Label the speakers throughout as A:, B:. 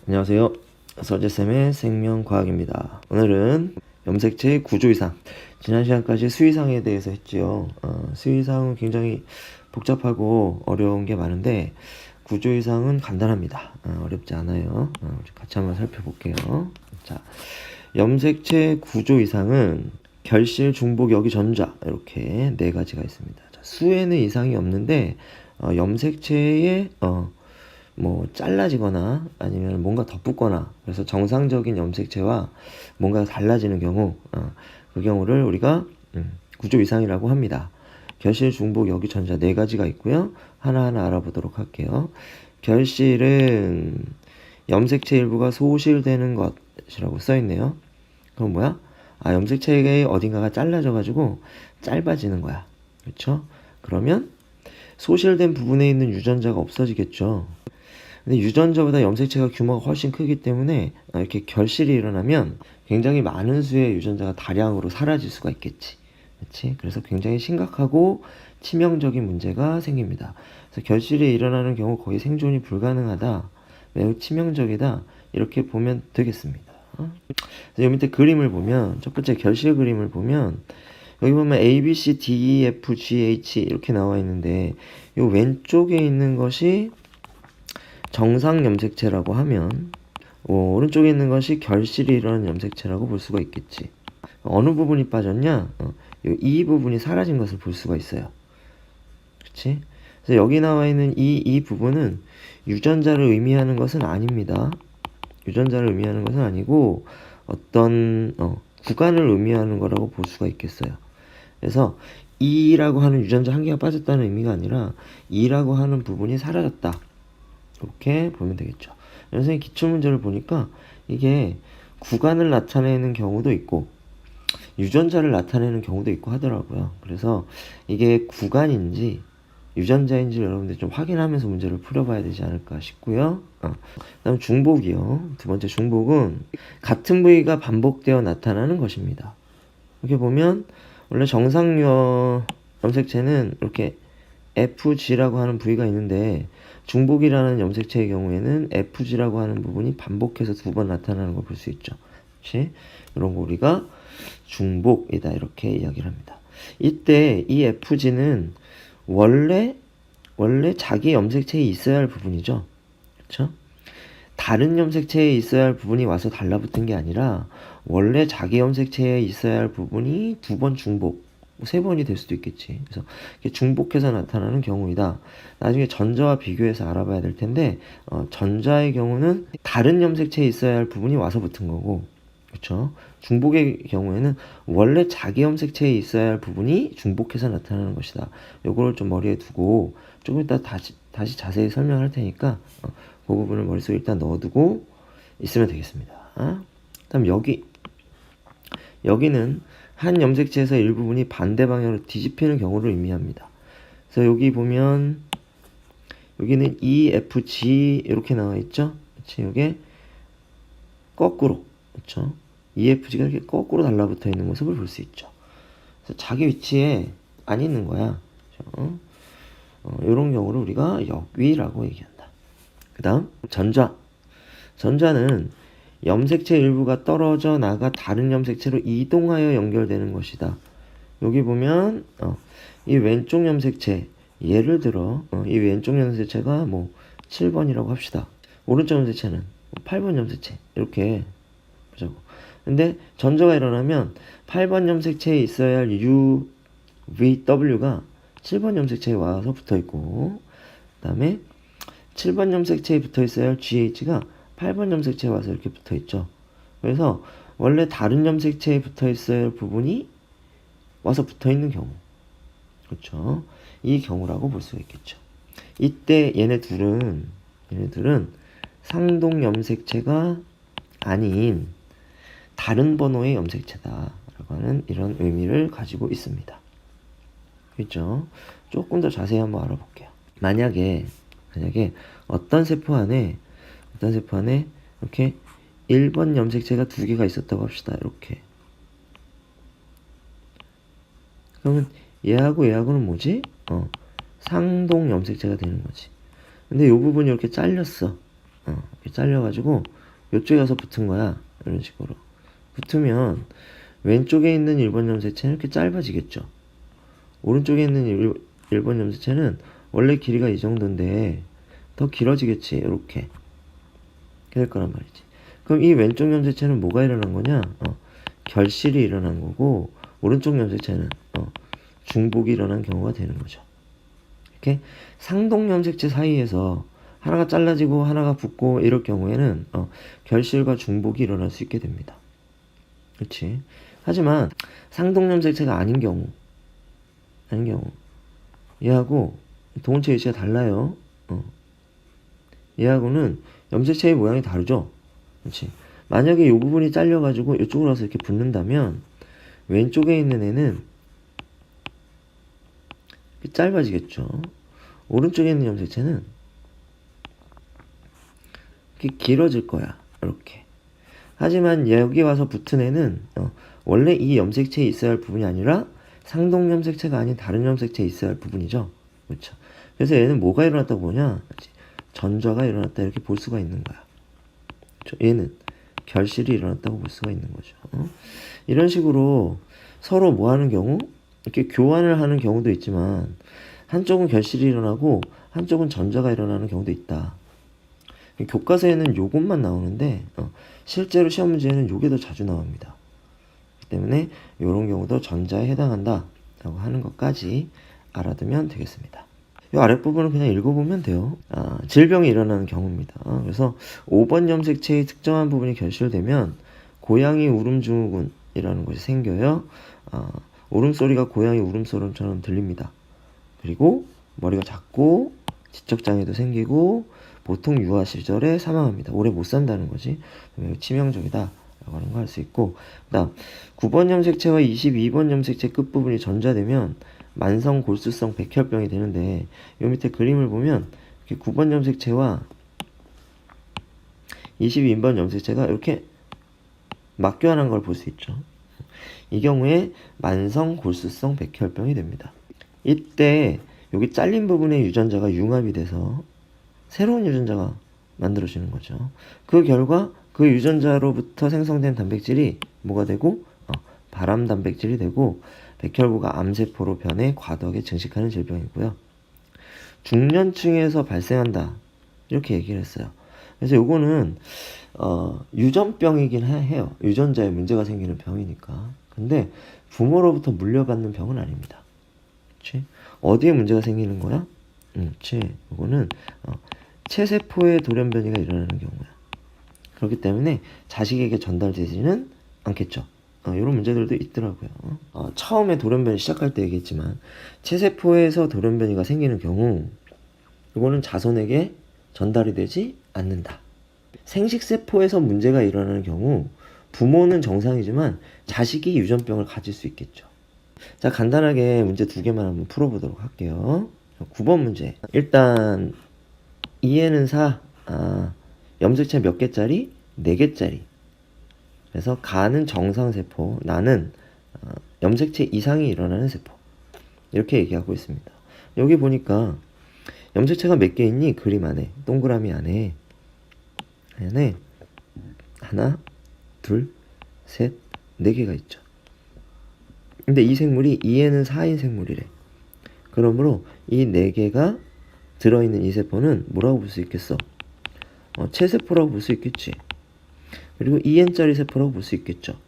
A: 안녕하세요. 서재쌤의 생명과학입니다. 오늘은 염색체의 구조이상. 지난 시간까지 수이상에 대해서 했지요. 수이상은 굉장히 복잡하고 어려운 게 많은데 구조이상은 간단합니다. 어렵지 않아요. 우리 같이 한번 살펴볼게요. 자, 염색체 구조이상은 결실, 중복, 여기, 전자 이렇게 네 가지가 있습니다. 자, 수에는 이상이 없는데 염색체의 뭐 잘라지거나 아니면 뭔가 덧붙거나 그래서 정상적인 염색체와 뭔가 달라지는 경우 그 경우를 우리가 구조 이상이라고 합니다. 결실, 중복, 여기, 전자 네 가지가 있고요. 하나하나 알아보도록 할게요. 결실은 염색체 일부가 소실되는 것이라고 써있네요. 그럼 뭐야? 염색체의 어딘가가 잘라져 가지고 짧아지는 거야. 그렇죠? 그러면 소실된 부분에 있는 유전자가 없어지겠죠. 근데 유전자보다 염색체가 규모가 훨씬 크기 때문에 이렇게 결실이 일어나면 굉장히 많은 수의 유전자가 다량으로 사라질 수가 있겠지. 그렇지? 그래서 굉장히 심각하고 치명적인 문제가 생깁니다. 그래서 결실이 일어나는 경우 거의 생존이 불가능하다. 매우 치명적이다. 이렇게 보면 되겠습니다. 여기 밑에 그림을 보면 첫 번째 결실 그림을 보면 여기 보면 A, B, C, D, E, F, G, H 이렇게 나와 있는데 이 왼쪽에 있는 것이 정상 염색체라고 하면 오른쪽에 있는 것이 결실이 일어나는 염색체라고 볼 수가 있겠지. 어느 부분이 빠졌냐? 이 부분이 사라진 것을 볼 수가 있어요. 그렇지? 그래서 여기 나와 있는 이 부분은 유전자를 의미하는 것은 아닙니다. 유전자를 의미하는 것은 아니고 어떤 구간을 의미하는 거라고 볼 수가 있겠어요. 그래서 E라고 하는 유전자 한 개가 빠졌다는 의미가 아니라 E라고 하는 부분이 사라졌다. 이렇게 보면 되겠죠. 선생님 기출문제를 보니까 이게 구간을 나타내는 경우도 있고 유전자를 나타내는 경우도 있고 하더라고요. 그래서 이게 구간인지 유전자인지 여러분들 좀 확인하면서 문제를 풀어봐야 되지 않을까 싶고요. 다음 중복이요. 두 번째 중복은 같은 부위가 반복되어 나타나는 것입니다. 이렇게 보면 원래 정상 염색체는 이렇게 FG라고 하는 부위가 있는데 중복이라는 염색체의 경우에는 FG라고 하는 부분이 반복해서 두 번 나타나는 걸 볼 수 있죠. 그렇지? 이런 거 우리가 중복이다 이렇게 이야기를 합니다. 이때 이 FG는 원래 자기 염색체에 있어야 할 부분이죠. 그렇죠? 다른 염색체에 있어야 할 부분이 와서 달라붙은 게 아니라 원래 자기 염색체에 있어야 할 부분이 두 번 중복, 세 번이 될 수도 있겠지. 그래서 중복해서 나타나는 경우이다. 나중에 전자와 비교해서 알아봐야 될 텐데 전자의 경우는 다른 염색체에 있어야 할 부분이 와서 붙은 거고, 그렇죠? 중복의 경우에는 원래 자기 염색체에 있어야 할 부분이 중복해서 나타나는 것이다. 요거를 좀 머리에 두고 조금 이따 다시 자세히 설명할 테니까 그 부분을 머릿속에 일단 넣어두고 있으면 되겠습니다. 다음 여기는 한 염색체에서 일부분이 반대 방향으로 뒤집히는 경우를 의미합니다. 그래서 여기 보면 여기는 EFG 이렇게 나와 있죠. 그렇지? 이게 거꾸로, 그렇죠? EFG가 이렇게 거꾸로 달라붙어 있는 모습을 볼 수 있죠. 그래서 자기 위치에 안 있는 거야. 그렇죠? 이런 경우를 우리가 역위라고 얘기한다. 그 다음 전자는 염색체 일부가 떨어져 나가 다른 염색체로 이동하여 연결되는 것이다. 여기 보면 이 왼쪽 염색체 예를 들어 이 왼쪽 염색체가 뭐 7번이라고 합시다. 오른쪽 염색체는 8번 염색체 이렇게 보자고. 근데 전자가 일어나면 8번 염색체에 있어야 할 UVW가 7번 염색체에 와서 붙어있고 그 다음에 7번 염색체에 붙어있어야 할 GH가 8번 염색체에 와서 이렇게 붙어있죠. 그래서 원래 다른 염색체에 붙어있어야 할 부분이 와서 붙어있는 경우, 그렇죠? 이 경우라고 볼 수가 있겠죠. 이때 얘네들은 상동 염색체가 아닌 다른 번호의 염색체다라고 하는 이런 의미를 가지고 있습니다. 그렇죠? 조금 더 자세히 한번 알아볼게요. 만약에 어떤 세포 안에 이렇게 1번 염색체가 두 개가 있었다고 합시다. 이렇게. 그러면 얘하고는 뭐지? 상동 염색체가 되는 거지. 근데 이 부분이 이렇게 잘렸어. 이렇게 잘려가지고 이쪽에 가서 붙은 거야. 이런 식으로 붙으면 왼쪽에 있는 1번 염색체는 이렇게 짧아지겠죠. 오른쪽에 있는 1번 염색체는 원래 길이가 이 정도인데 더 길어지겠지. 이렇게 될 거란 말이지. 그럼 이 왼쪽 염색체는 뭐가 일어난 거냐? 결실이 일어난 거고, 오른쪽 염색체는 중복이 일어난 경우가 되는 거죠. 이렇게 상동 염색체 사이에서 하나가 잘라지고 하나가 붙고 이럴 경우에는 결실과 중복이 일어날 수 있게 됩니다. 그렇지? 하지만 상동 염색체가 아닌 경우 얘하고 동원체 위치가 달라요. 얘하고는 염색체의 모양이 다르죠. 그렇지? 만약에 이 부분이 잘려가지고 이쪽으로 와서 이렇게 붙는다면 왼쪽에 있는 애는 짧아지겠죠. 오른쪽에 있는 염색체는 이렇게 길어질 거야. 이렇게. 하지만 여기 와서 붙은 애는 원래 이 염색체에 있어야 할 부분이 아니라 상동 염색체가 아닌 다른 염색체에 있어야 할 부분이죠. 그렇죠. 그래서 얘는 뭐가 일어났다고 보냐? 전좌가 일어났다 이렇게 볼 수가 있는 거야. 그렇죠? 얘는 결실이 일어났다고 볼 수가 있는 거죠. 이런 식으로 서로 뭐 하는 경우? 이렇게 교환을 하는 경우도 있지만 한쪽은 결실이 일어나고 한쪽은 전좌가 일어나는 경우도 있다. 교과서에는 요것만 나오는데 실제로 시험 문제에는 요게 더 자주 나옵니다. 그렇기 때문에 이런 경우도 전자에 해당한다 라고 하는 것까지 알아두면 되겠습니다. 이 아랫부분은 그냥 읽어보면 돼요. 질병이 일어나는 경우입니다. 그래서 5번 염색체의 특정한 부분이 결실되면 고양이 울음증후군이라는 것이 생겨요. 울음소리가 고양이 울음소리처럼 들립니다. 그리고 머리가 작고 지적장애도 생기고 보통 유아 시절에 사망합니다. 오래 못 산다는 거지. 치명적이다 라고 하는 거 할 수 있고, 그 다음 9번 염색체와 22번 염색체 끝부분이 전자되면 만성 골수성 백혈병이 되는데, 요 밑에 그림을 보면 9번 염색체와 22번 염색체가 이렇게 맞교환한 걸 볼 수 있죠. 이 경우에 만성 골수성 백혈병이 됩니다. 이때 여기 잘린 부분의 유전자가 융합이 돼서 새로운 유전자가 만들어지는 거죠. 그 결과 그 유전자로부터 생성된 단백질이 뭐가 되고 발암 단백질이 되고 백혈구가 암세포로 변해 과도하게 증식하는 질병이고요. 중년층에서 발생한다 이렇게 얘기를 했어요. 그래서 요거는 유전병이긴 해요. 유전자에 문제가 생기는 병이니까. 근데 부모로부터 물려받는 병은 아닙니다. 그치? 어디에 문제가 생기는 거야? 그치? 요거는 체세포의 돌연변이가 일어나는 경우야. 그렇기 때문에 자식에게 전달되지는 않겠죠. 이런 문제들도 있더라고요. 처음에 돌연변이 시작할 때 얘기했지만 체세포에서 돌연변이가 생기는 경우 이거는 자손에게 전달이 되지 않는다. 생식세포에서 문제가 일어나는 경우 부모는 정상이지만 자식이 유전병을 가질 수 있겠죠. 자, 간단하게 문제 2개만 한번 풀어보도록 할게요. 9번 문제. 일단 2에는 4, 염색체 몇 개짜리? 4개짜리. 그래서 가는 정상세포, 나는 염색체 이상이 일어나는 세포. 이렇게 얘기하고 있습니다. 여기 보니까 염색체가 몇 개 있니? 그림 안에, 동그라미 안에 하나, 둘, 셋, 4개가 있죠. 근데 이 생물이 2에는 4인 생물이래. 그러므로 이 4개가 들어있는 이 세포는 뭐라고 볼 수 있겠어? 체세포라고 볼 수 있겠지. 그리고 2n짜리 세포라고 볼 수 있겠죠.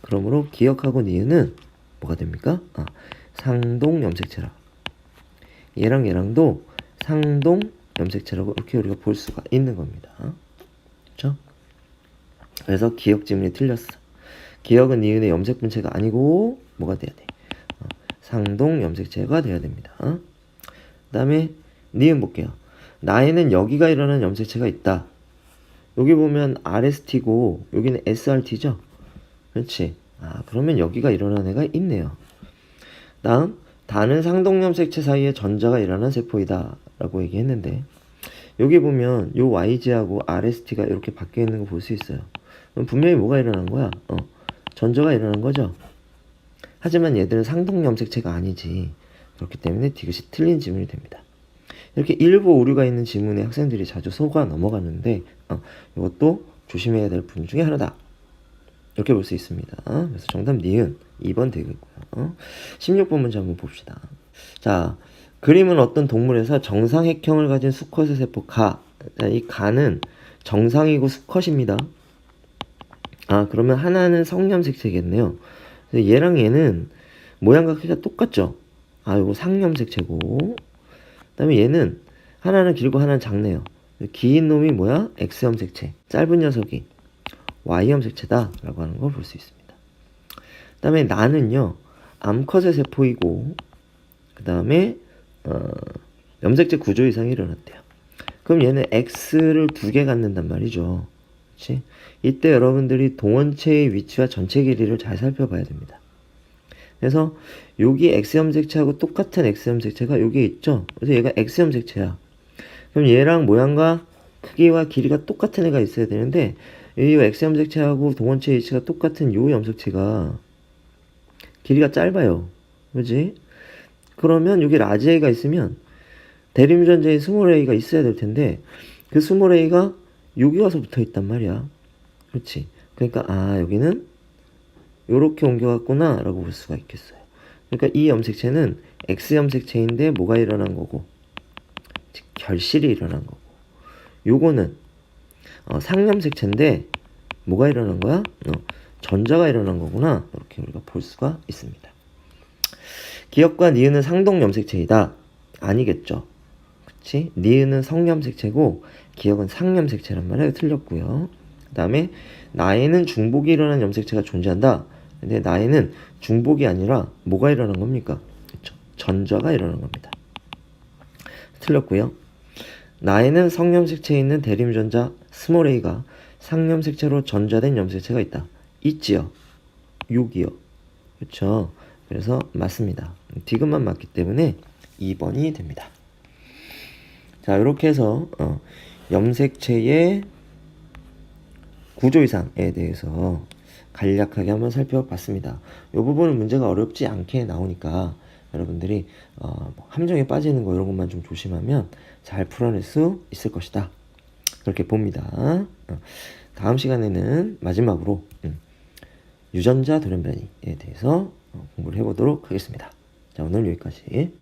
A: 그러므로 기억하고 니은은 뭐가 됩니까? 상동 염색체라. 얘랑 얘랑도 상동 염색체라고 이렇게 우리가 볼 수가 있는 겁니다. 그렇죠? 그래서 기억 지문이 틀렸어. 기억은 니은의 염색 분체가 아니고 뭐가 돼야 돼? 상동 염색체가 돼야 됩니다. 그 다음에 니은 볼게요. 나에는 여기가 일어나는 염색체가 있다. 여기 보면 RST고 여기는 SRT죠? 그렇지. 그러면 여기가 일어나는 애가 있네요. 다음, 다는 상동 염색체 사이에 전자가 일어나는 세포이다 라고 얘기했는데, 여기 보면 요 YG하고 RST가 이렇게 바뀌어 있는 거 볼 수 있어요. 그럼 분명히 뭐가 일어난 거야? 전자가 일어난 거죠. 하지만 얘들은 상동 염색체가 아니지. 그렇기 때문에 디귿이 틀린 지문이 됩니다. 이렇게 일부 오류가 있는 지문에 학생들이 자주 속아 넘어가는데 이것도 조심해야 될 부분 중에 하나다. 이렇게 볼 수 있습니다. 그래서 정답 니은 2번 되겠고요. 16번 문제 한번 봅시다. 자, 그림은 어떤 동물에서 정상핵형을 가진 수컷의 세포 가. 자, 이 가는 정상이고 수컷입니다. 그러면 하나는 성염색체겠네요. 얘랑 얘는 모양과 크기가 똑같죠? 이거 상염색체고. 그 다음에 얘는 하나는 길고 하나는 작네요. 긴 놈이 뭐야? X염색체. 짧은 녀석이 Y염색체다 라고 하는 걸 볼 수 있습니다. 그 다음에 나는요, 암컷의 세포이고, 그 다음에 염색체 구조 이상이 일어났대요. 그럼 얘는 X를 2개 갖는단 말이죠. 그치? 이때 여러분들이 동원체의 위치와 전체 길이를 잘 살펴봐야 됩니다. 그래서 여기 X염색체하고 똑같은 X염색체가 여기 있죠? 그래서 얘가 X염색체야. 그럼 얘랑 모양과 크기와 길이가 똑같은 애가 있어야 되는데 이 X염색체하고 동원체의 위치가 똑같은 요 염색체가 길이가 짧아요. 그지? 그러면 여기 라지 A가 있으면 대림유전자에 스몰 A가 있어야 될 텐데 그 스몰 A가 여기 와서 붙어 있단 말이야. 그렇지? 그러니까 여기는 요렇게 옮겨갔구나 라고 볼 수가 있겠어요. 그러니까 이 염색체는 X염색체인데 뭐가 일어난 거고, 즉 결실이 일어난 거고, 요거는 상염색체인데 뭐가 일어난 거야? 전자가 일어난 거구나. 이렇게 우리가 볼 수가 있습니다. 기역과 니은은 상동염색체이다. 아니겠죠. 그치? 니은은 성염색체고 기역은 상염색체란 말이에요. 틀렸고요. 그 다음에 나에는 중복이 일어난 염색체가 존재한다. 근데 나에는 중복이 아니라 뭐가 일어난 겁니까? 그쵸? 전자가 일어난 겁니다. 틀렸고요. 나에는 성염색체에 있는 대림전자 스몰 a가 상염색체로 전자된 염색체가 있다. 있지요. 6이요. 그쵸? 그래서 맞습니다. 디귿만 맞기 때문에 2번이 됩니다. 자, 이렇게 해서 염색체의 구조 이상에 대해서 간략하게 한번 살펴봤습니다. 이 부분은 문제가 어렵지 않게 나오니까 여러분들이 함정에 빠지는 거 이런 것만 좀 조심하면 잘 풀어낼 수 있을 것이다. 그렇게 봅니다. 다음 시간에는 마지막으로 유전자 돌연변이에 대해서 공부를 해보도록 하겠습니다. 자, 오늘 여기까지.